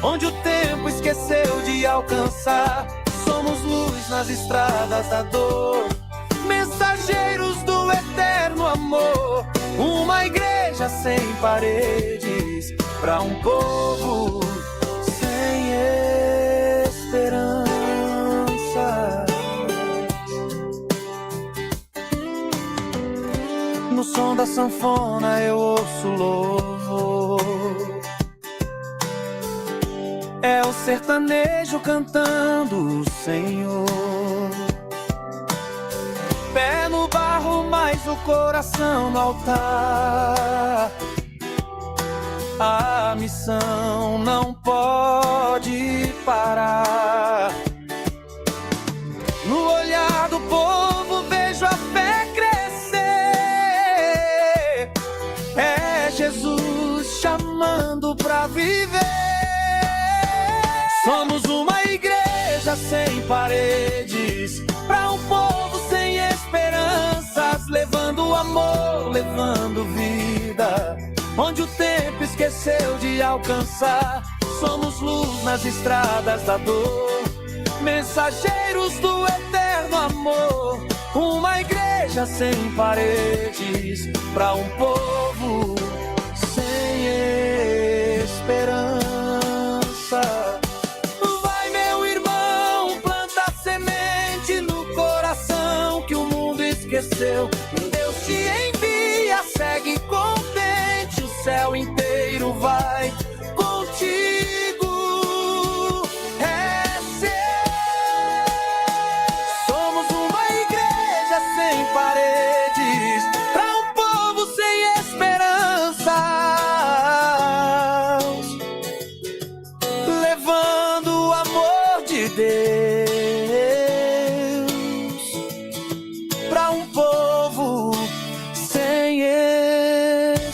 onde o tempo esqueceu de alcançar. Somos luz nas estradas da dor, mensageiros do eterno amor. Uma igreja sem paredes, pra um povo sem esperança. No som da sanfona eu ouço louvor, é o sertanejo cantando o Senhor. Pé no barro, mas o coração no altar. A missão não pode parar. No olhar do povo vejo a fé crescer. É Jesus chamando pra viver. Somos uma igreja sem paredes, pra um povo sem esperanças, levando amor, levando vida, onde o tempo esqueceu de alcançar. Somos luz nas estradas da dor, mensageiros do eterno amor. Uma igreja sem paredes, pra um povo sem esperança. Vai, meu irmão, planta semente no coração que o mundo esqueceu. Deus te envia, segue contente, o céu inteiro vai contigo. É seu. Somos uma igreja sem paredes, pra um povo sem esperanças, levando o amor de Deus pra um povo sem esperança.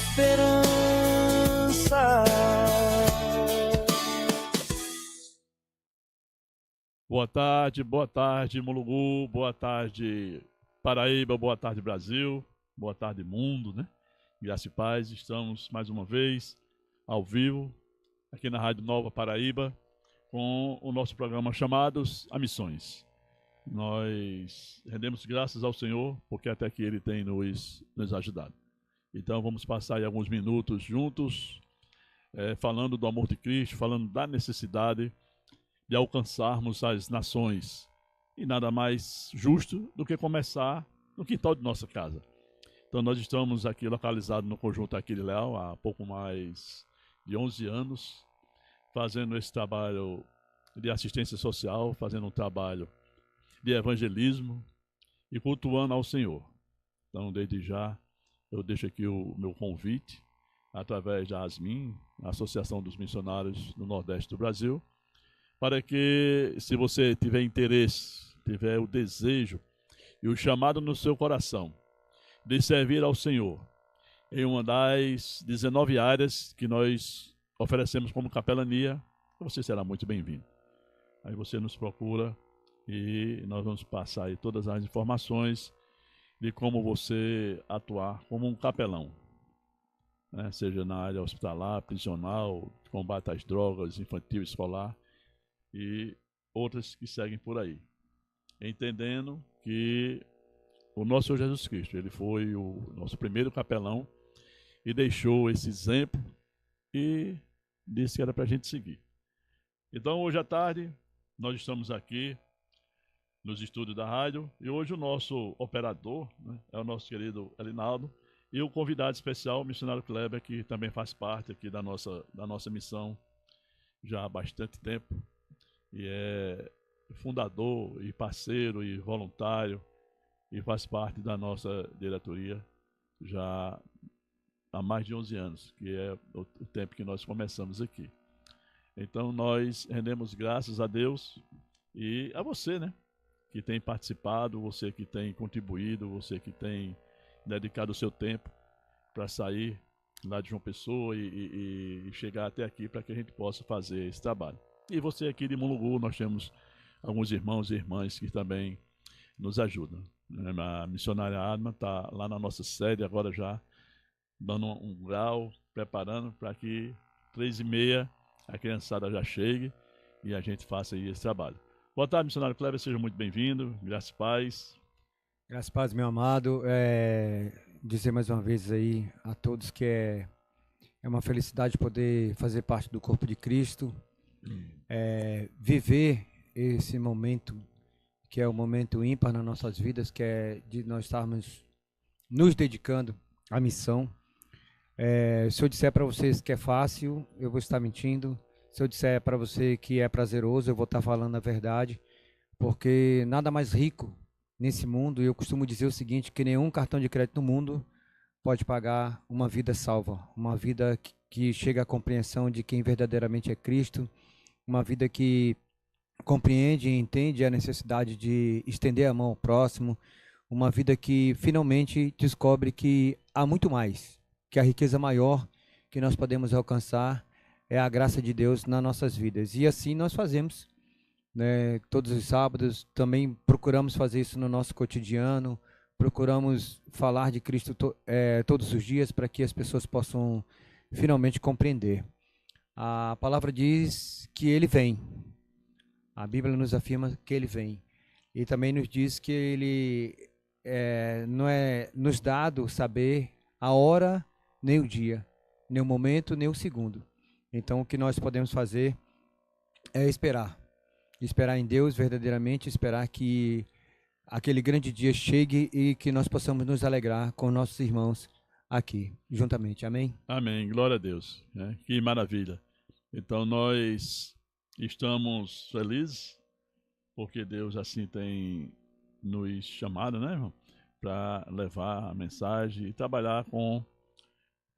Boa tarde, Mulungu, boa tarde, Paraíba, boa tarde, Brasil, boa tarde, mundo, né? Graça e paz, estamos mais uma vez ao vivo aqui na Rádio Nova Paraíba com o nosso programa Chamados a Missões. Nós rendemos graças ao Senhor porque até aqui Ele tem nos ajudado. Então vamos passar aí alguns minutos juntos, falando do amor de Cristo, falando da necessidade de alcançarmos as nações. E nada mais justo do que começar no quintal de nossa casa. Então nós estamos aqui localizados no Conjunto Aquile Leal há pouco mais de 11 anos, fazendo esse trabalho de assistência social, fazendo um trabalho de evangelismo e cultuando ao Senhor. Então desde já eu deixo aqui o meu convite, através da ASMIM, a Associação dos Missionários do Nordeste do Brasil, para que, se você tiver interesse, tiver o desejo e o chamado no seu coração de servir ao Senhor em uma das 19 áreas que nós oferecemos como capelania, você será muito bem-vindo. Aí você nos procura e nós vamos passar aí todas as informações de como você atuar como um capelão, né? Seja na área hospitalar, prisional, combate às drogas, infantil, escolar e outras que seguem por aí. Entendendo que o nosso Senhor Jesus Cristo, Ele foi o nosso primeiro capelão e deixou esse exemplo e disse que era para a gente seguir. Então hoje à tarde nós estamos aqui nos estúdios da rádio e hoje o nosso operador, né, é o nosso querido Elinaldo e o convidado especial, o missionário Kleber, que também faz parte aqui da nossa missão já há bastante tempo e é fundador e parceiro e voluntário e faz parte da nossa diretoria já há mais de 11 anos, que é o tempo que nós começamos aqui. Então nós rendemos graças a Deus e a você, né, que tem participado, você que tem contribuído, você que tem dedicado o seu tempo para sair lá de João Pessoa e chegar até aqui para que a gente possa fazer esse trabalho. E você aqui de Mulungu, nós temos alguns irmãos e irmãs que também nos ajudam. A missionária Adma está lá na nossa sede agora já, dando um grau, preparando para que 3h30 a criançada já chegue e a gente faça aí esse trabalho. Boa tarde, missionário Cleber, seja muito bem-vindo, graças e paz. Graças a paz, meu amado. Dizer mais uma vez aí a todos que é uma felicidade poder fazer parte do corpo de Cristo, viver esse momento que é o momento ímpar nas nossas vidas, que é de nós estarmos nos dedicando à missão. Se eu disser para vocês que é fácil, eu vou estar mentindo. Se eu disser para você que é prazeroso, eu vou estar falando a verdade, porque nada mais rico nesse mundo, e eu costumo dizer o seguinte, que nenhum cartão de crédito no mundo pode pagar uma vida salva, uma vida que chega à compreensão de quem verdadeiramente é Cristo, uma vida que compreende e entende a necessidade de estender a mão ao próximo, uma vida que finalmente descobre que há muito mais, que a riqueza maior que nós podemos alcançar é a graça de Deus nas nossas vidas. E assim nós fazemos, né, todos os sábados. Também procuramos fazer isso no nosso cotidiano, procuramos falar de Cristo todos os dias para que as pessoas possam finalmente compreender. A palavra diz que Ele vem. A Bíblia nos afirma que Ele vem. E também nos diz que Ele não é nos dado saber a hora, nem o dia, nem o momento, nem o segundo. Então o que nós podemos fazer é esperar em Deus verdadeiramente, esperar que aquele grande dia chegue e que nós possamos nos alegrar com nossos irmãos aqui, juntamente. Amém? Amém, glória a Deus, né? Que maravilha. Então nós estamos felizes porque Deus assim tem nos chamado, né, irmão, para levar a mensagem e trabalhar com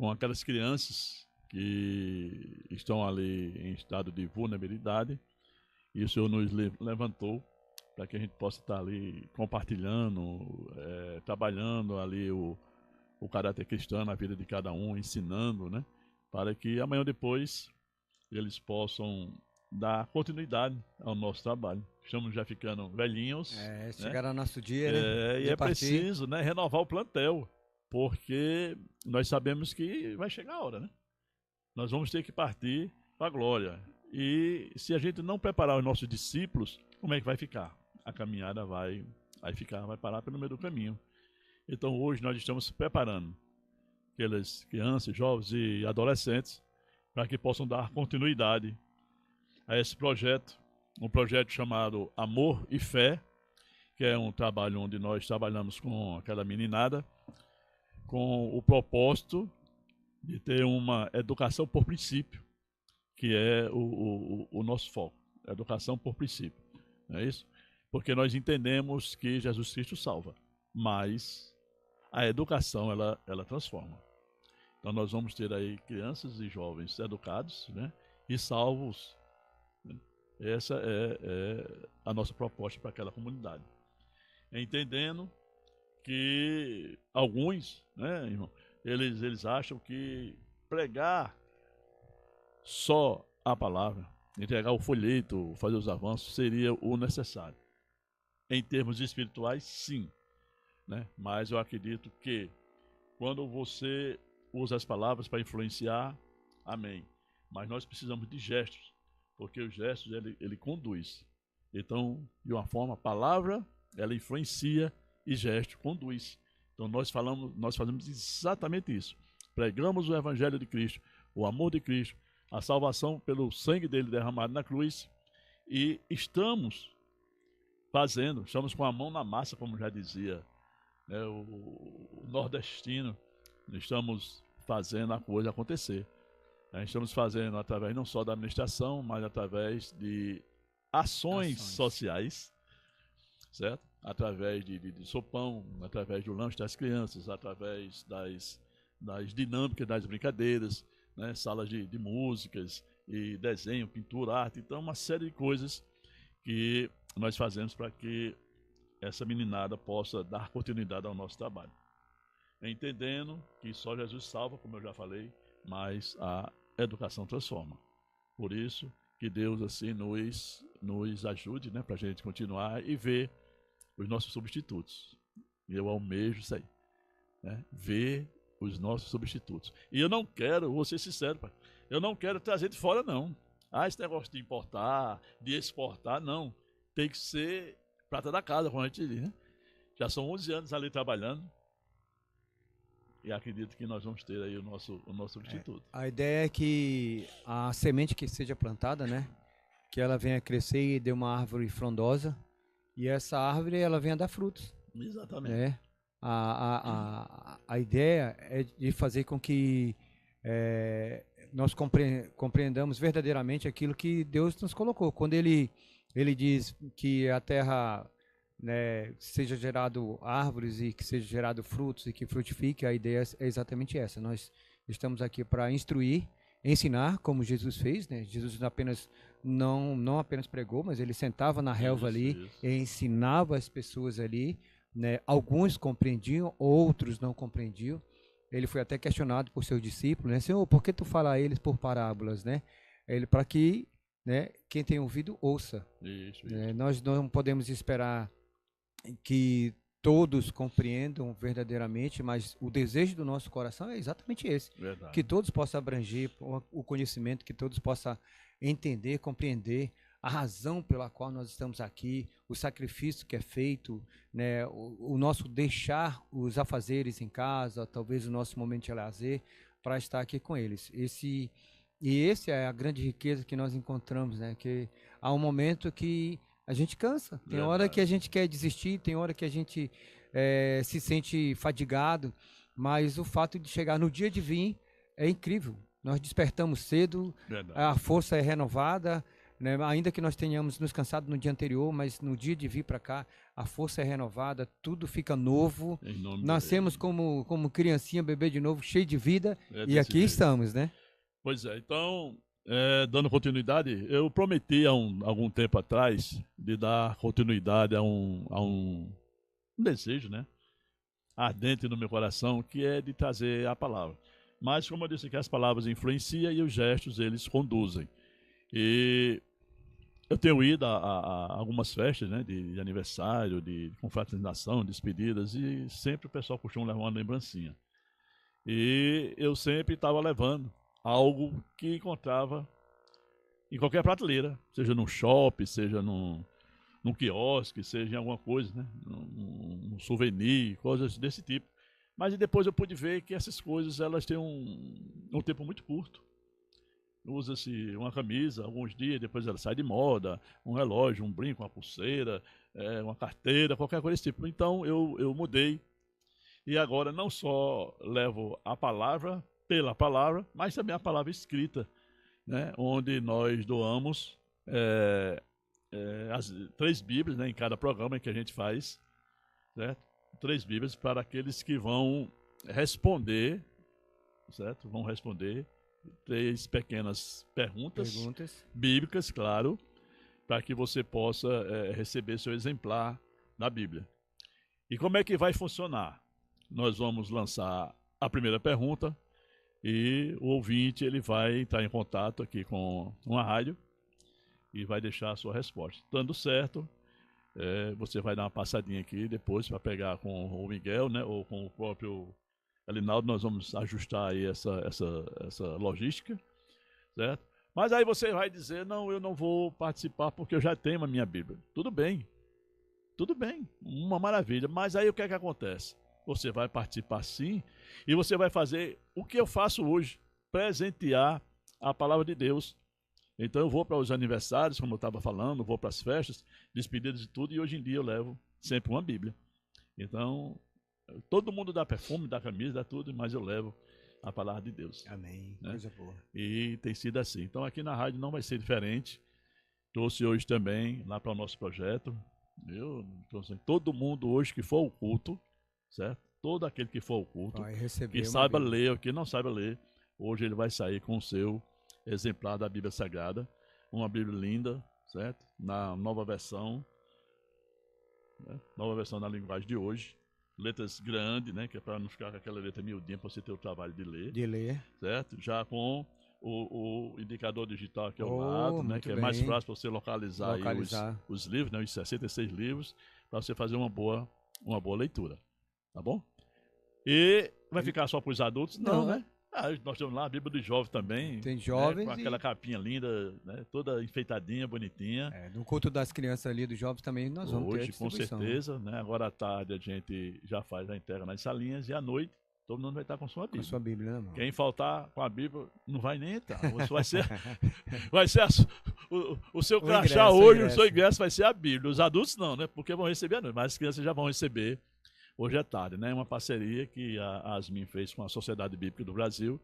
aquelas crianças que estão ali em estado de vulnerabilidade. E o Senhor nos levantou para que a gente possa estar ali compartilhando, trabalhando ali o caráter cristão na vida de cada um, ensinando, né? Para que amanhã ou depois eles possam dar continuidade ao nosso trabalho. Estamos já ficando velhinhos. Chegará o nosso dia, né? E é preciso, né, renovar o plantel, porque nós sabemos que vai chegar a hora, né? Nós vamos ter que partir para a glória. E se a gente não preparar os nossos discípulos, como é que vai ficar? A caminhada vai parar pelo meio do caminho. Então hoje nós estamos preparando aquelas crianças, jovens e adolescentes para que possam dar continuidade a esse projeto, um projeto chamado Amor e Fé, que é um trabalho onde nós trabalhamos com aquela meninada, com o propósito de ter uma educação por princípio, que é o nosso foco, educação por princípio, não é isso? Porque nós entendemos que Jesus Cristo salva, mas a educação ela transforma. Então nós vamos ter aí crianças e jovens educados, né, e salvos. Essa é a nossa proposta para aquela comunidade. Entendendo que alguns, né, irmão, eles acham que pregar só a palavra, entregar o folheto, fazer os avanços, seria o necessário. Em termos espirituais, sim, né? Mas eu acredito que quando você usa as palavras para influenciar, amém. Mas nós precisamos de gestos, porque os gestos ele conduz. Então, de uma forma, a palavra ela influencia e gesto conduz. Então nós fazemos exatamente isso. Pregamos o Evangelho de Cristo, o amor de Cristo, a salvação pelo sangue dele derramado na cruz, e estamos com a mão na massa, como já dizia, né, o nordestino. Estamos fazendo a coisa acontecer. Estamos fazendo através não só da administração, mas através de ações sociais, certo? Através de sopão, através do lanche das crianças, através das dinâmicas, das brincadeiras, né? Salas de músicas, e desenho, pintura, arte. Então, uma série de coisas que nós fazemos para que essa meninada possa dar continuidade ao nosso trabalho. Entendendo que só Jesus salva, como eu já falei, mas a educação transforma. Por isso que Deus assim nos ajude, né, para a gente continuar e ver os nossos substitutos. Eu almejo isso aí, né? Ver os nossos substitutos. E eu não quero, vou ser sincero, pai, eu não quero trazer de fora, não. Ah, esse negócio de importar, de exportar, não. Tem que ser prata da casa, como a gente diz, né? Já são 11 anos ali trabalhando. E acredito que nós vamos ter aí o nosso substituto. A ideia é que a semente que seja plantada, né? Que ela venha crescer e dê uma árvore frondosa. E essa árvore, ela venha dar frutos. Exatamente. Né? A ideia é de fazer com que nós compreendamos verdadeiramente aquilo que Deus nos colocou. Quando ele diz que a terra, né, seja gerado árvores e que seja gerado frutos e que frutifique, a ideia é exatamente essa. Nós estamos aqui para instruir, ensinar, como Jesus fez, né? Jesus não apenas pregou, mas ele sentava na relva ali e ensinava as pessoas ali, né? Alguns compreendiam, outros não compreendiam. Ele foi até questionado por seus discípulos, né? Senhor, por que tu fala a eles por parábolas, né? Ele, para que, né, quem tem ouvido ouça. Isso. Nós não podemos esperar que todos compreendam verdadeiramente, mas o desejo do nosso coração é exatamente esse. Verdade. Que todos possam abranger o conhecimento, que todos possam entender, compreender a razão pela qual nós estamos aqui, o sacrifício que é feito, né, o nosso deixar os afazeres em casa, talvez o nosso momento de lazer, para estar aqui com eles. Esse é a grande riqueza que nós encontramos, né, que há um momento que a gente cansa, tem hora que a gente quer desistir, tem hora que a gente se sente fadigado, mas o fato de chegar no dia de vir é incrível. Nós despertamos cedo, a força é renovada, né? Ainda que nós tenhamos nos cansado no dia anterior, mas no dia de vir para cá, a força é renovada, tudo fica novo. Nascemos como criancinha, bebê de novo, cheio de vida, e aqui estamos, né? Pois é, então, dando continuidade, eu prometi há algum tempo atrás de dar continuidade a um desejo, né, ardente no meu coração, que é de trazer a palavra. Mas, como eu disse aqui, as palavras influenciam e os gestos, eles conduzem. E eu tenho ido a algumas festas, né, de aniversário, de confraternização, despedidas, e sempre o pessoal costuma levar uma lembrancinha. E eu sempre estava levando algo que encontrava em qualquer prateleira, seja num shopping, seja num quiosque, seja em alguma coisa, né, um souvenir, coisas desse tipo. Mas depois eu pude ver que essas coisas, elas têm um tempo muito curto. Usa-se uma camisa alguns dias, depois ela sai de moda, um relógio, um brinco, uma pulseira, uma carteira, qualquer coisa desse tipo. Então eu mudei e agora não só levo a palavra pela palavra, mas também a palavra escrita, né, onde nós doamos as 3 Bíblias, né, em cada programa que a gente faz, certo? 3 Bíblias para aqueles que vão responder, certo? Vão responder 3 pequenas perguntas bíblicas, claro, para que você possa receber seu exemplar da Bíblia. E como é que vai funcionar? Nós vamos lançar a primeira pergunta e o ouvinte ele vai entrar em contato aqui com uma rádio e vai deixar a sua resposta. Dando certo, você vai dar uma passadinha aqui depois para pegar com o Miguel, né, ou com o próprio Alinaldo. Nós vamos ajustar aí essa logística, certo? Mas aí você vai dizer, não, eu não vou participar porque eu já tenho a minha Bíblia. Tudo bem, uma maravilha. Mas aí o que é que acontece? Você vai participar sim, e você vai fazer o que eu faço hoje, presentear a palavra de Deus. Então eu vou para os aniversários, como eu estava falando, vou para as festas, despedidas e tudo, e hoje em dia eu levo sempre uma Bíblia. Então, todo mundo dá perfume, dá camisa, dá tudo, mas eu levo a palavra de Deus. Amém. Né? Coisa boa. E tem sido assim. Então aqui na rádio não vai ser diferente. Trouxe hoje também lá para o nosso projeto. Trouxe todo mundo hoje que for ao culto, certo? Todo aquele que for ao culto, que saiba ler ou que não saiba ler, hoje ele vai sair com o seu exemplar da Bíblia Sagrada, uma Bíblia linda, certo? Na nova versão, né? Nova versão na linguagem de hoje, letras grandes, né? Que é para não ficar com aquela letra miudinha para você ter o trabalho de ler. Certo? Já com o indicador digital aqui ao lado, né? Que é mais fácil para você localizar. Aí os livros, né? Os 66 livros, para você fazer uma boa leitura, tá bom? E vai ficar só para os adultos? Não, né? Nós temos lá a Bíblia do Jovem também. Tem né, jovens com aquela capinha linda, né, toda enfeitadinha, bonitinha. no culto das crianças ali, dos jovens também, nós vamos ter a Hoje, com distribuição. certeza, né? Agora à tarde a gente já faz a entrega nas salinhas e à noite todo mundo vai estar com sua Com a Bíblia. sua Bíblia na mão. Quem faltar com a Bíblia não vai nem entrar. Você vai ser, o seu crachá ingresso, o hoje, o ingresso. seu ingresso vai ser a Bíblia. Os adultos não, né? Porque vão receber à noite, mas as crianças já vão receber hoje à tarde, né? Uma parceria que a Asmin fez com a Sociedade Bíblica do Brasil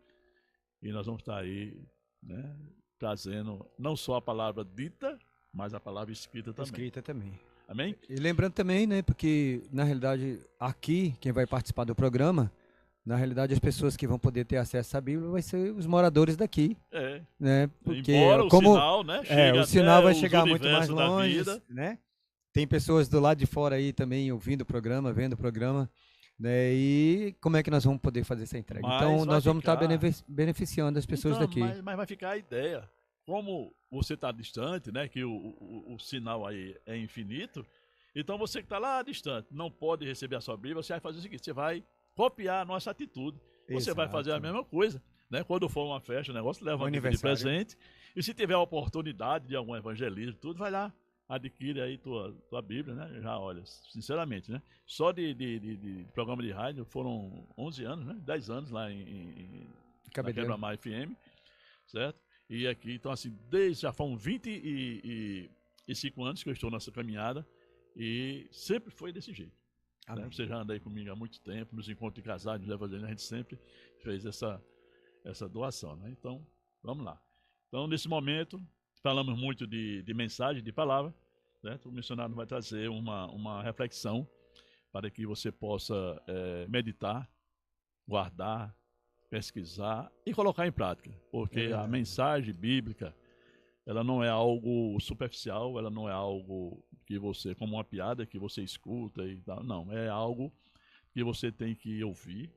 e nós vamos estar aí, né? Trazendo não só a palavra dita, mas a palavra escrita também. Escrita também. Amém? E lembrando também, né, porque na realidade aqui, quem vai participar do programa, na realidade as pessoas que vão poder ter acesso à Bíblia vai ser os moradores daqui, É. né? Porque Embora o como sinal, né? Chega o sinal até vai os chegar muito mais universos da longe, vida. né? Tem pessoas do lado de fora aí também ouvindo o programa, vendo o programa, né? E como é que nós vamos poder fazer essa entrega? Mas Então vai nós vamos estar ficar- beneficiando as pessoas Então, daqui. mas vai ficar a ideia. Como você está distante, né? Que o sinal aí é infinito. Então você que está lá distante, não pode receber a sua Bíblia, você vai fazer o seguinte, você vai copiar a nossa atitude. Você vai fazer a Exato. mesma coisa, né? Quando for uma festa, um negócio, leva uma Bíblia de aniversário. presente. E se tiver a oportunidade de algum evangelismo, tudo, vai lá, adquire aí tua Bíblia, né? Já olha, sinceramente, né? Só de programa de rádio foram 11 anos, né? 10 anos lá na Cabedelo. Quebra-Mar FM, certo? E aqui, então assim, já foram 25 anos que eu estou nessa caminhada e sempre foi desse jeito. Né? Amém. Você já anda aí comigo há muito tempo, nos encontros de casais, nos evangelhos, a gente sempre fez essa doação, né? Então, vamos lá. Então, nesse momento, falamos muito de mensagem, de palavra, certo? O missionário vai trazer uma reflexão para que você possa meditar, guardar, pesquisar e colocar em prática, porque a mensagem bíblica, ela não é algo superficial, ela não é algo que você, como uma piada que você escuta e tal, não, é algo que você tem que ouvir,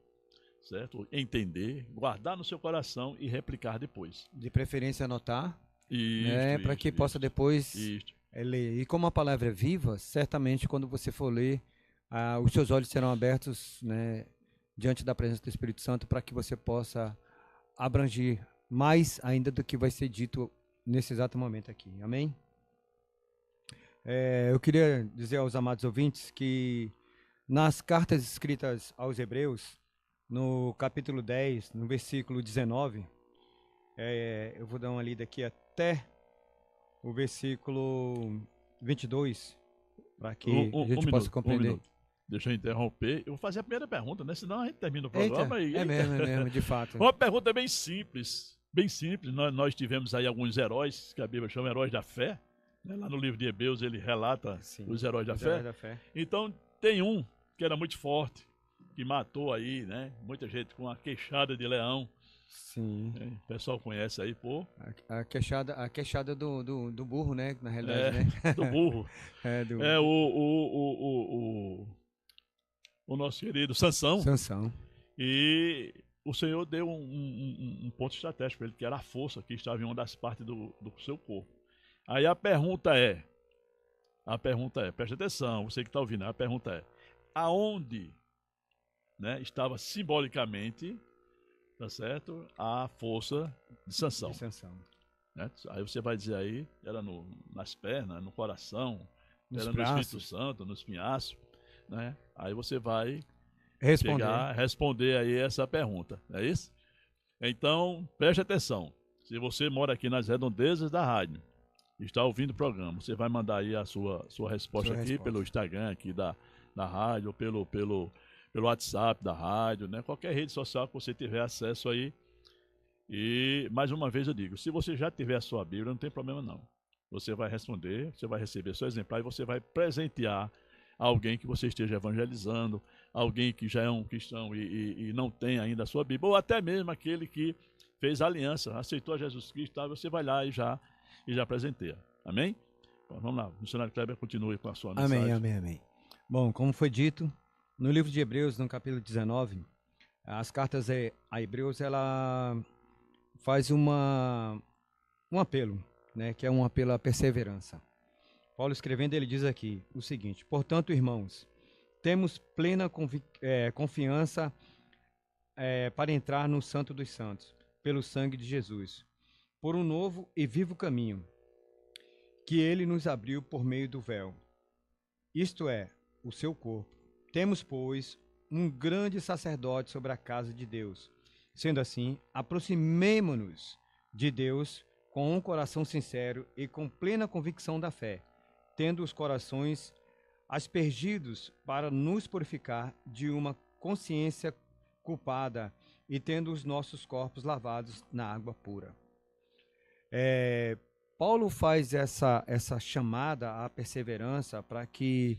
certo? Entender, guardar no seu coração e replicar depois. De preferência anotar, Isso, para que possa depois ler. E como a palavra é viva, certamente quando você for ler, os seus olhos serão abertos, né, diante da presença do Espírito Santo para que você possa abranger mais ainda do que vai ser dito nesse exato momento aqui. Amém? Eu queria dizer aos amados ouvintes que nas cartas escritas aos Hebreus, no capítulo 10, no versículo 19, eu vou dar uma lida aqui até o versículo 22, para que a gente possa compreender. Deixa eu interromper. Eu vou fazer a primeira pergunta, né? Senão a gente termina o programa. É mesmo, de fato. Uma pergunta bem simples. Bem simples. Nós tivemos aí alguns heróis, que a Bíblia chama heróis da fé. Né? Lá no livro de Hebreus ele relata os heróis da fé. Então tem um que era muito forte, que matou aí, né? Muita gente com a queixada de leão. Sim. O pessoal conhece aí, pô. A queixada do burro, né? Na realidade, né? Do burro. O nosso querido Sansão. E o Senhor deu um ponto estratégico para ele, que era a força que estava em uma das partes do seu corpo. Aí a pergunta é, preste atenção, você que está ouvindo, a pergunta é, aonde, né, estava simbolicamente, tá certo, a força de Sansão? Né? Aí você vai dizer aí, era nas pernas, no coração, era no Espírito Santo, nos pinhaços, né? Aí você vai responder aí essa pergunta, é isso? Então, preste atenção. Se você mora aqui nas redondezas da rádio, está ouvindo o programa, você vai mandar aí a sua resposta aqui pelo Instagram aqui da rádio, pelo WhatsApp da rádio, né? Qualquer rede social que você tiver acesso aí. E, mais uma vez eu digo, se você já tiver a sua Bíblia, não tem problema não. Você vai responder, você vai receber seu exemplar e você vai presentear alguém que você esteja evangelizando, alguém que já é um cristão e não tem ainda a sua Bíblia, ou até mesmo aquele que fez aliança, aceitou a Jesus Cristo, tá? Você vai lá e já presenteia. Amém? Bom, vamos lá, o missionário Kleber continue com a sua mensagem. Amém. Bom, como foi dito, no livro de Hebreus, no capítulo 19, as cartas a Hebreus, ela faz um apelo, né, que é um apelo à perseverança. Paulo escrevendo, ele diz aqui o seguinte: portanto, irmãos, temos plena confiança para entrar no Santo dos Santos, pelo sangue de Jesus, por um novo e vivo caminho, que ele nos abriu por meio do véu, isto é, o seu corpo. Temos, pois, um grande sacerdote sobre a casa de Deus. Sendo assim, aproximemo-nos de Deus com um coração sincero e com plena convicção da fé, tendo os corações aspergidos para nos purificar de uma consciência culpada e tendo os nossos corpos lavados na água pura. Paulo faz essa chamada à perseverança para que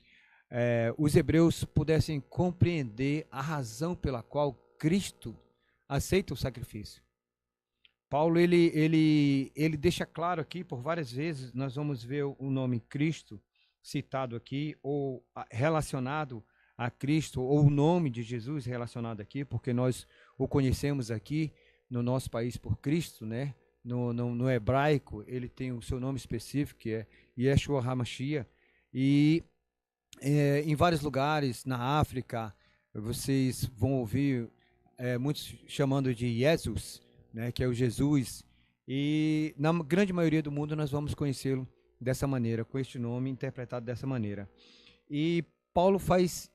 os hebreus pudessem compreender a razão pela qual Cristo aceita o sacrifício. Paulo ele deixa claro aqui, por várias vezes, nós vamos ver o nome Cristo citado aqui, ou relacionado a Cristo, ou o nome de Jesus relacionado aqui, porque nós o conhecemos aqui no nosso país por Cristo, né? No hebraico, ele tem o seu nome específico, que é Yeshua HaMashiach, e em vários lugares, na África, vocês vão ouvir muitos chamando de Jesus, né, que é o Jesus, e na grande maioria do mundo nós vamos conhecê-lo dessa maneira, com este nome interpretado dessa maneira. E Paulo faz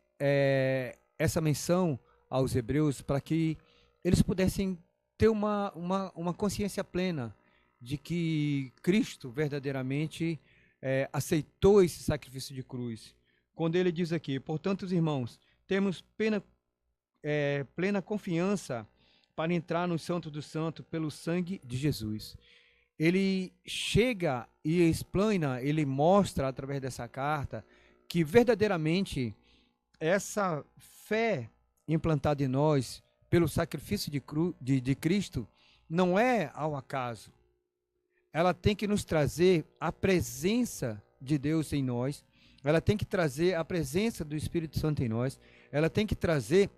essa menção aos hebreus para que eles pudessem ter uma consciência plena de que Cristo verdadeiramente aceitou esse sacrifício de cruz. Quando ele diz aqui, portanto, os irmãos, temos plena confiança para entrar no Santo do Santo pelo sangue de Jesus. Ele chega e explana, ele mostra através dessa carta que verdadeiramente essa fé implantada em nós pelo sacrifício de Cristo não é ao acaso. Ela tem que nos trazer a presença de Deus em nós, ela tem que trazer a presença do Espírito Santo em nós, ela tem que trazer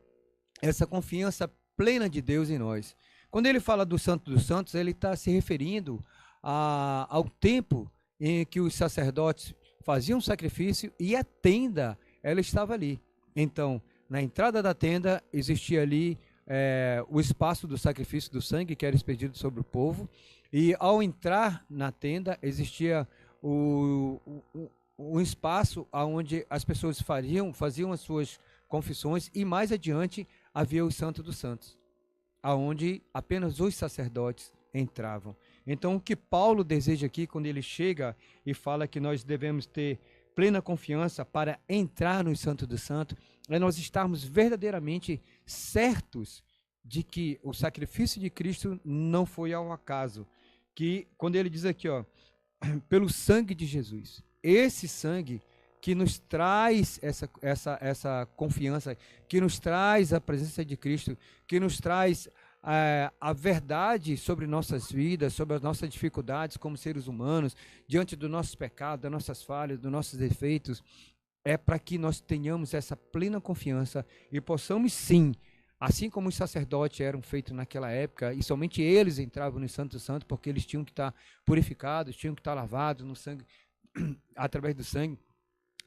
essa confiança plena de Deus em nós. Quando ele fala do Santo dos Santos, ele está se referindo ao tempo em que os sacerdotes faziam sacrifício e a tenda, ela estava ali. Então, na entrada da tenda, existia ali o espaço do sacrifício do sangue, que era expedido sobre o povo, e ao entrar na tenda, existia um espaço onde as pessoas faziam as suas confissões, e mais adiante havia o Santo dos Santos, aonde apenas os sacerdotes entravam. Então, o que Paulo deseja aqui, quando ele chega e fala que nós devemos ter plena confiança para entrar no Santo dos Santos, é nós estarmos verdadeiramente certos de que o sacrifício de Cristo não foi ao acaso. Que quando ele diz aqui, pelo sangue de Jesus, esse sangue que nos traz essa confiança, que nos traz a presença de Cristo, que nos traz a verdade sobre nossas vidas, sobre as nossas dificuldades como seres humanos, diante dos nossos pecados, das nossas falhas, dos nossos defeitos, é para que nós tenhamos essa plena confiança e possamos sim, assim como os sacerdotes eram feitos naquela época, e somente eles entravam no Santo Santo, porque eles tinham que estar purificados, tinham que estar lavados no sangue, através do sangue,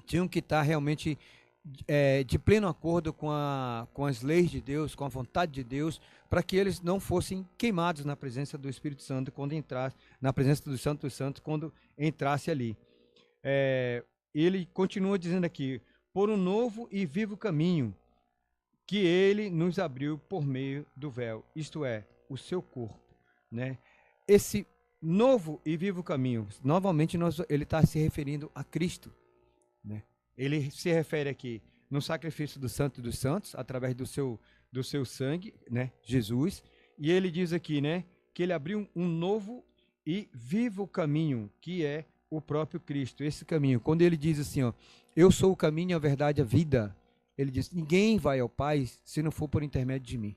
tinham que estar realmente de pleno acordo com as leis de Deus, com a vontade de Deus, para que eles não fossem queimados na presença do Espírito Santo quando entrasse, na presença do Santo dos Santos quando entrasse ali. Ele continua dizendo aqui, por um novo e vivo caminho que ele nos abriu por meio do véu, isto é, o seu corpo, né? Esse novo e vivo caminho, novamente ele está se referindo a Cristo, né? Ele se refere aqui no sacrifício do Santo dos Santos, através do seu sangue, né, Jesus, e ele diz aqui, né, que ele abriu um novo e vivo caminho, que é o próprio Cristo, esse caminho. Quando ele diz assim, eu sou o caminho, a verdade, a vida, ele diz, ninguém vai ao Pai se não for por intermédio de mim.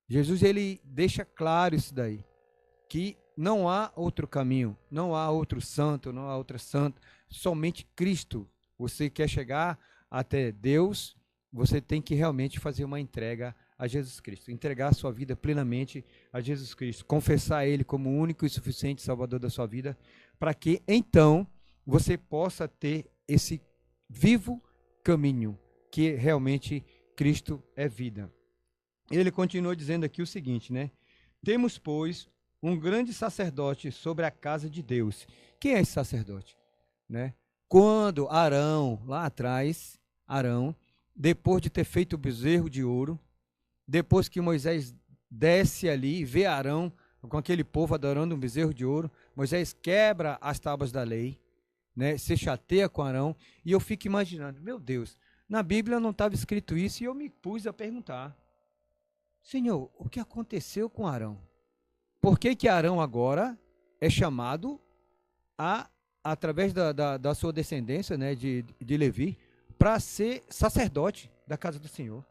Jesus, ele deixa claro isso daí, que não há outro caminho, não há outro santo, não há outra santa, somente Cristo. Você quer chegar até Deus, você tem que realmente fazer uma entrega a Jesus Cristo, entregar a sua vida plenamente a Jesus Cristo, confessar Ele como o único e suficiente Salvador da sua vida, para que então você possa ter esse vivo caminho, que realmente Cristo é vida. ele continua dizendo aqui o seguinte, né? Temos, pois, um grande sacerdote sobre a casa de Deus. Quem é esse sacerdote? Né? Quando Arão, lá atrás, Arão, depois de ter feito o bezerro de ouro, depois que Moisés desce ali e vê Arão com aquele povo adorando um bezerro de ouro, Moisés quebra as tábuas da lei, né? Se chateia com Arão, e eu fico imaginando, meu Deus, na Bíblia não estava escrito isso, e eu me pus a perguntar, Senhor, o que aconteceu com Arão? Por que que Arão agora é chamado através da sua descendência, né, de Levi, para ser sacerdote da casa do Senhor?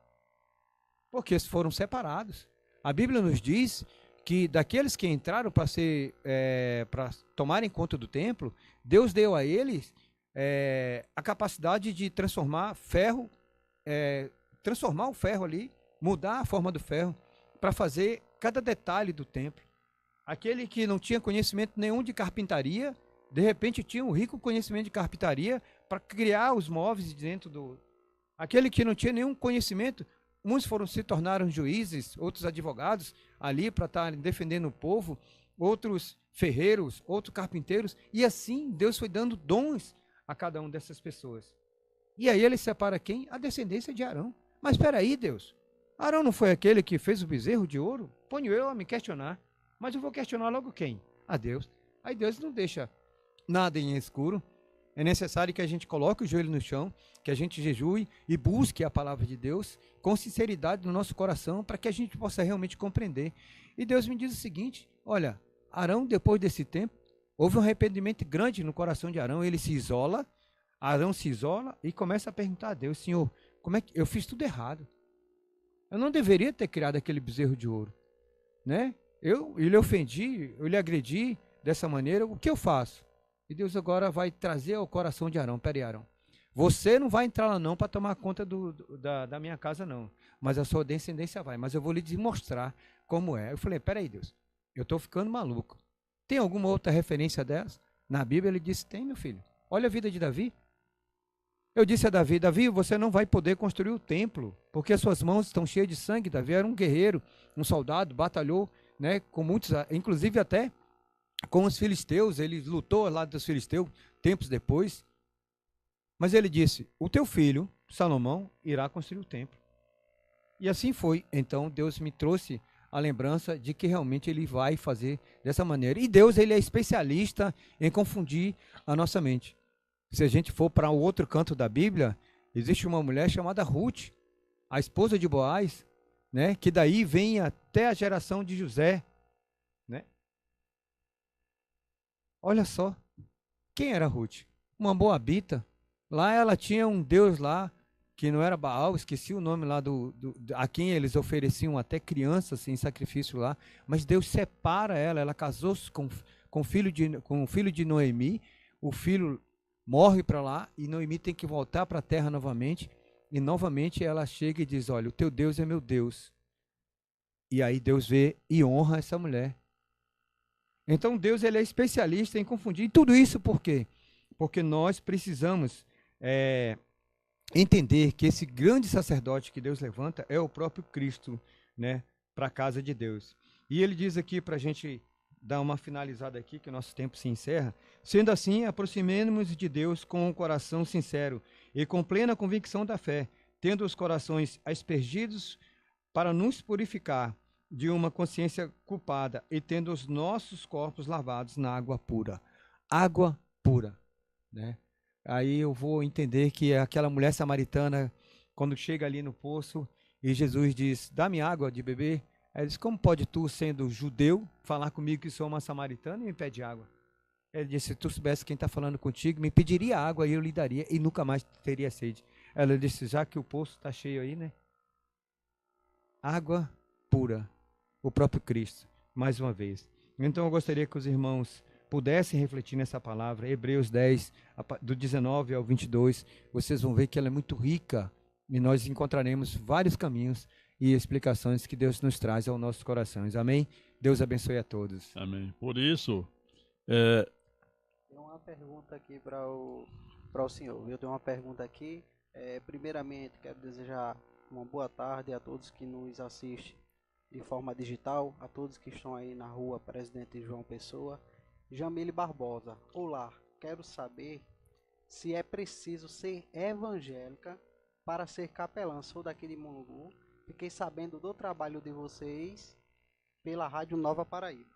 Porque eles foram separados. A Bíblia nos diz que daqueles que entraram para tomarem conta do templo, Deus deu a eles a capacidade de transformar ferro, transformar o ferro ali, mudar a forma do ferro, para fazer cada detalhe do templo. Aquele que não tinha conhecimento nenhum de carpintaria, de repente tinha um rico conhecimento de carpintaria para criar os móveis dentro do... Aquele que não tinha nenhum conhecimento, muitos se tornaram juízes, outros advogados ali para estarem defendendo o povo, outros ferreiros, outros carpinteiros, e assim Deus foi dando dons a cada uma dessas pessoas. E aí ele separa quem? A descendência de Arão. Mas espera aí, Deus, Arão não foi aquele que fez o bezerro de ouro? Ponho eu a me questionar. Mas eu vou questionar logo quem? A Deus. Aí Deus não deixa nada em escuro. É necessário que a gente coloque o joelho no chão, que a gente jejue e busque a palavra de Deus com sinceridade no nosso coração, para que a gente possa realmente compreender. E Deus me diz o seguinte, olha, Arão, depois desse tempo, houve um arrependimento grande no coração de Arão, ele se isola, Arão se isola e começa a perguntar a Deus, Senhor, como é que eu fiz tudo errado? Eu não deveria ter criado aquele bezerro de ouro, né? Eu lhe ofendi, eu lhe agredi dessa maneira, o que eu faço? E Deus agora vai trazer ao coração de Arão, peraí, Arão, você não vai entrar lá não para tomar conta da minha casa não, mas a sua descendência vai, mas eu vou lhe demonstrar como é. Eu falei, peraí Deus, eu estou ficando maluco, tem alguma outra referência dessa? Na Bíblia ele disse, tem meu filho, olha a vida de Davi. Eu disse a Davi, Davi, você não vai poder construir o templo, porque as suas mãos estão cheias de sangue. Davi era um guerreiro, um soldado, batalhou, né, com muitos, inclusive até com os filisteus, ele lutou ao lado dos filisteus, tempos depois. Mas ele disse, o teu filho, Salomão, irá construir o templo. E assim foi. Então Deus me trouxe a lembrança de que realmente ele vai fazer dessa maneira. E Deus, ele é especialista em confundir a nossa mente. Se a gente for para o outro canto da Bíblia, existe uma mulher chamada Ruth, a esposa de Boaz, né, que daí vem até a geração de José, né? Olha só, quem era Ruth? Uma moabita. Lá ela tinha um deus lá, que não era Baal, esqueci o nome lá a quem eles ofereciam até crianças em sacrifício lá, mas Deus separa ela, ela casou-se com o filho de Noemi, o filho morre para lá e Noemi tem que voltar para a terra novamente, e novamente ela chega e diz, olha, o teu Deus é meu Deus. E aí Deus vê e honra essa mulher. Então Deus, ele é especialista em confundir. E tudo isso por quê? Porque nós precisamos entender que esse grande sacerdote que Deus levanta é o próprio Cristo, né, para a casa de Deus. E ele diz aqui, para a gente dar uma finalizada aqui, que o nosso tempo se encerra, sendo assim, aproximemo-nos de Deus com um coração sincero e com plena convicção da fé, tendo os corações aspergidos para nos purificar de uma consciência culpada e tendo os nossos corpos lavados na água pura. Água pura, né? Aí eu vou entender que aquela mulher samaritana, quando chega ali no poço e Jesus diz, dá-me água de beber, ela diz, como pode tu, sendo judeu, falar comigo que sou uma samaritana e me pede água? Ele disse, se tu soubesse quem está falando contigo, me pediria água e eu lhe daria e nunca mais teria sede. Ela disse, já que o poço está cheio aí, né? Água pura, o próprio Cristo, mais uma vez. Então eu gostaria que os irmãos pudessem refletir nessa palavra, Hebreus 10, do 19 ao 22, vocês vão ver que ela é muito rica e nós encontraremos vários caminhos e explicações que Deus nos traz aos nossos corações. Amém? Deus abençoe a todos. Amém. Por isso, Tem uma pergunta aqui para o senhor. Eu tenho uma pergunta aqui. Primeiramente, quero desejar uma boa tarde a todos que nos assistem de forma digital, a todos que estão aí na rua Presidente João Pessoa. Jamile Barbosa, olá, quero saber se é preciso ser evangélica para ser capelã. Sou daqui de Mulungu, fiquei sabendo do trabalho de vocês pela Rádio Nova Paraíba.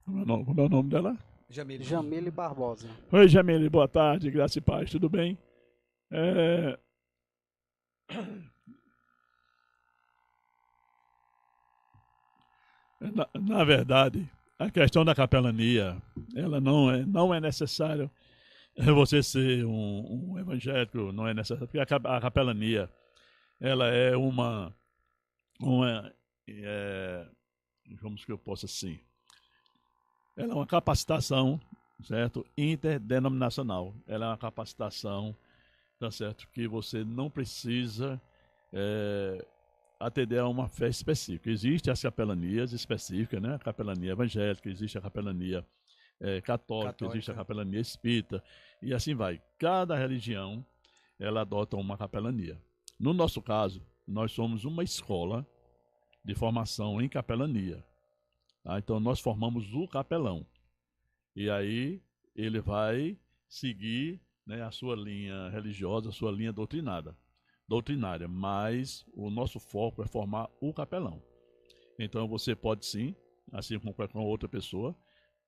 Como é o nome dela? Jamile Barbosa. Oi, Jamile, boa tarde, graça e paz, tudo bem? Na verdade, a questão da capelania, ela não é necessário você ser um evangélico, não é necessário, porque a capelania, ela é como que eu posso assim, ela é uma capacitação, certo, interdenominacional, ela é uma capacitação, tá certo, que você não precisa atender a uma fé específica. Existem as capelanias específicas, né? A capelania evangélica, existe a capelania católica, existe a capelania espírita, e assim vai. Cada religião, ela adota uma capelania. No nosso caso, nós somos uma escola de formação em capelania. Tá? Então, nós formamos o capelão. E aí, ele vai seguir, né, a sua linha religiosa, a sua linha doutrinária, mas o nosso foco é formar o capelão. Então você pode sim, assim como qualquer outra pessoa,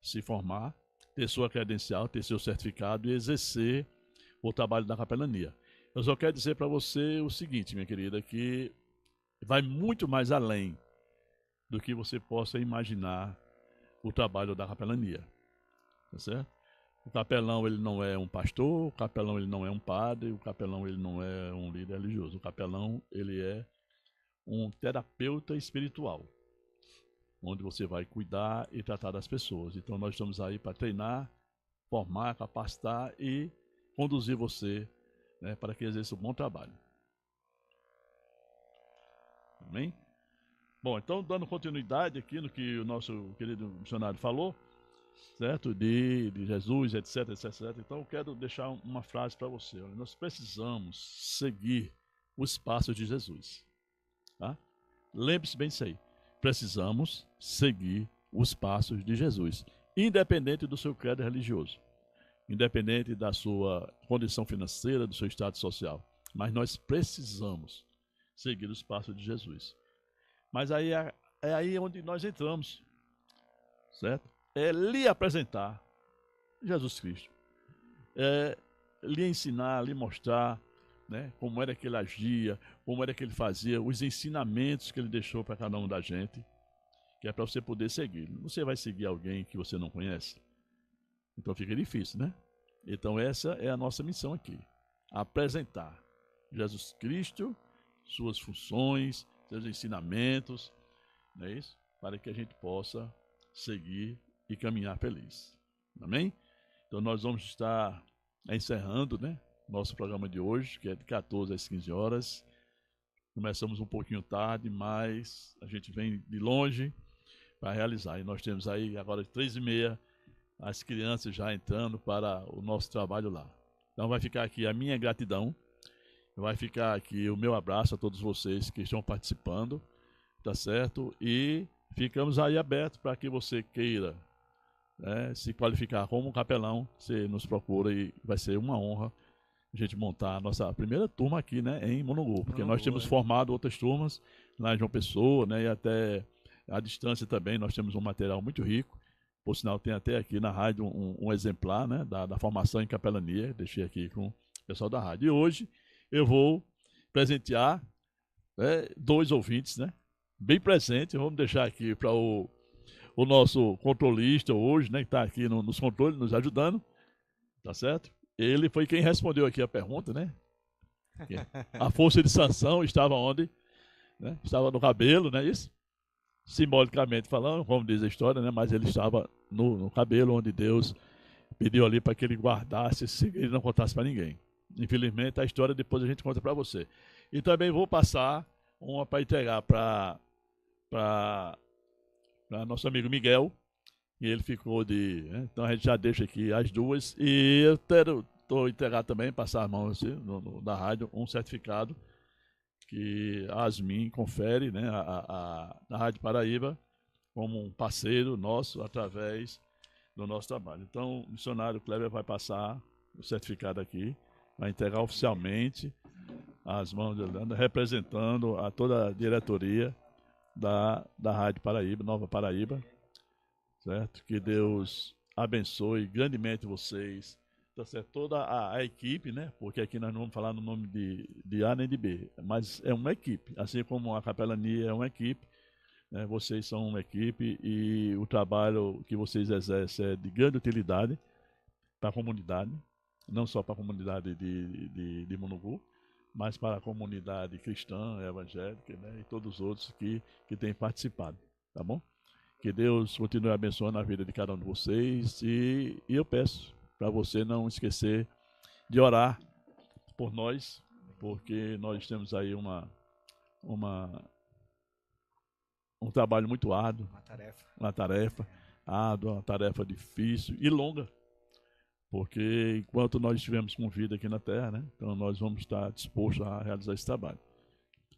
se formar, ter sua credencial, ter seu certificado e exercer o trabalho da capelania. Eu só quero dizer para você o seguinte, minha querida, que vai muito mais além do que você possa imaginar o trabalho da capelania, tá certo? O capelão, ele não é um pastor, o capelão, ele não é um padre, o capelão, ele não é um líder religioso. O capelão, ele é um terapeuta espiritual, onde você vai cuidar e tratar das pessoas. Então, nós estamos aí para treinar, formar, capacitar e conduzir você, né, para que exerça um bom trabalho. Amém? Bom, então, dando continuidade aqui no que o nosso querido missionário falou, certo? De Jesus, etc, etc, etc. Então eu quero deixar uma frase para você. Olha, nós precisamos seguir os passos de Jesus. Tá? Lembre-se bem disso aí. Precisamos seguir os passos de Jesus, independente do seu credo religioso, independente da sua condição financeira, do seu estado social. Mas nós precisamos seguir os passos de Jesus. Mas aí é aí onde nós entramos, certo? É lhe apresentar Jesus Cristo, lhe ensinar, lhe mostrar, né, como era que ele agia, como era que ele fazia, os ensinamentos que ele deixou para cada um da gente, que é para você poder seguir. Você vai seguir alguém que você não conhece? Então fica difícil, né? Então essa é a nossa missão aqui, apresentar Jesus Cristo, suas funções, seus ensinamentos, não é isso? Para que a gente possa seguir e caminhar feliz. Amém? Então nós vamos estar encerrando, né, nosso programa de hoje, que é de 14 às 15 horas. Começamos um pouquinho tarde, mas a gente vem de longe para realizar. E nós temos aí agora 3h30 as crianças já entrando para o nosso trabalho lá. Então vai ficar aqui a minha gratidão, vai ficar aqui o meu abraço a todos vocês que estão participando, tá certo? E ficamos aí abertos para que você queira, né, se qualificar como capelão. Você nos procura e vai ser uma honra a gente montar a nossa primeira turma aqui, né, em Mulungu, porque nós temos formado outras turmas lá em João Pessoa, né, e até à distância também nós temos um material muito rico. Por sinal, tem até aqui na rádio um exemplar, né, da formação em capelania, deixei aqui com o pessoal da rádio. E hoje eu vou presentear, né, 2 ouvintes, né, bem presentes. Vamos deixar aqui para o nosso controlista hoje, né, que está aqui nos controles, nos ajudando, tá certo? Ele foi quem respondeu aqui a pergunta, né? A força de Sansão estava onde? Né? Estava no cabelo, não é isso? Simbolicamente falando, como diz a história, né? Mas ele estava no cabelo, onde Deus pediu ali para que ele guardasse esse segredo e não contasse para ninguém. Infelizmente, a história depois a gente conta para você. E também vou passar uma para entregar para nosso amigo Miguel, e ele ficou né? Então a gente já deixa aqui as duas. E eu estou entregar também, passar a mão assim, da rádio, um certificado que a Asmin confere, né, na Rádio Paraíba como um parceiro nosso através do nosso trabalho. Então, o missionário Kleber vai passar o certificado aqui, vai entregar oficialmente às mãos de Orlando, representando a toda a diretoria da Rádio Paraíba, Nova Paraíba, certo? Que Deus abençoe grandemente vocês, tá certo? Toda a equipe, né? Porque aqui nós não vamos falar no nome de A nem de B, mas é uma equipe, assim como a capelania é uma equipe, né? Vocês são uma equipe e o trabalho que vocês exercem é de grande utilidade para a comunidade, não só para a comunidade de Munugu, mas para a comunidade cristã, evangélica, né? E todos os outros que têm participado, tá bom? Que Deus continue abençoando a vida de cada um de vocês e eu peço para você não esquecer de orar por nós, porque nós temos aí um trabalho muito árduo, uma tarefa árdua, uma tarefa difícil e longa, porque enquanto nós estivermos com vida aqui na Terra, né, então nós vamos estar dispostos a realizar esse trabalho.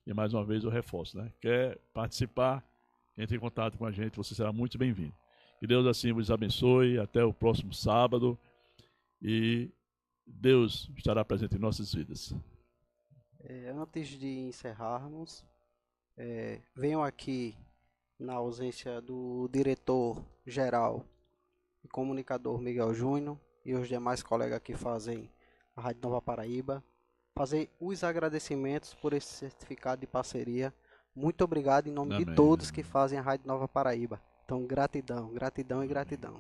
E mais uma vez eu reforço, né, quer participar, entre em contato com a gente, você será muito bem-vindo. Que Deus assim vos abençoe, até o próximo sábado, e Deus estará presente em nossas vidas. Antes de encerrarmos, venham aqui na ausência do diretor-geral e comunicador Miguel Júnior e os demais colegas que fazem a Rádio Nova Paraíba, fazer os agradecimentos por esse certificado de parceria. Muito obrigado em nome de todos que fazem a Rádio Nova Paraíba. Então, gratidão, gratidão e gratidão.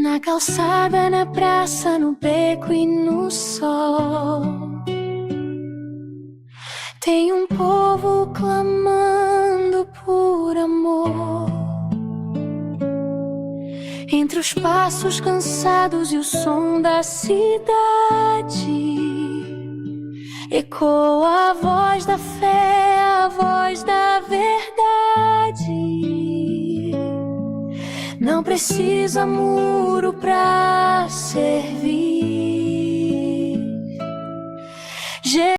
Na calçada, na praça, no beco e no sol, tem um povo clamando por amor. Entre os passos cansados e o som da cidade, ecoa a voz da fé, a voz da verdade. Não precisa muro pra servir.